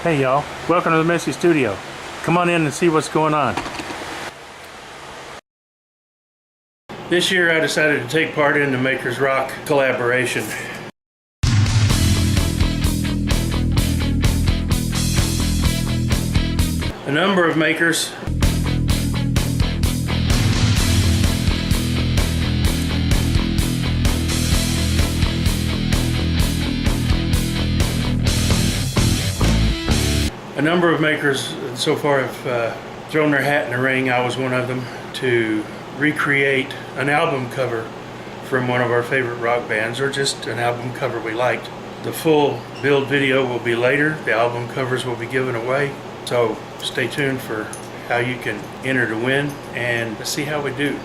Hey y'all, welcome to the Messy Studio. Come on in and see what's going on. This year I decided to take part in the Makers Rock collaboration. A number of makers so far have thrown their hat in the ring. I was one of them, to recreate an album cover from one of our favorite rock bands, or just an album cover we liked. The full build video will be later. The album covers will be given away. So stay tuned for how you can enter to win, and let's see how we do.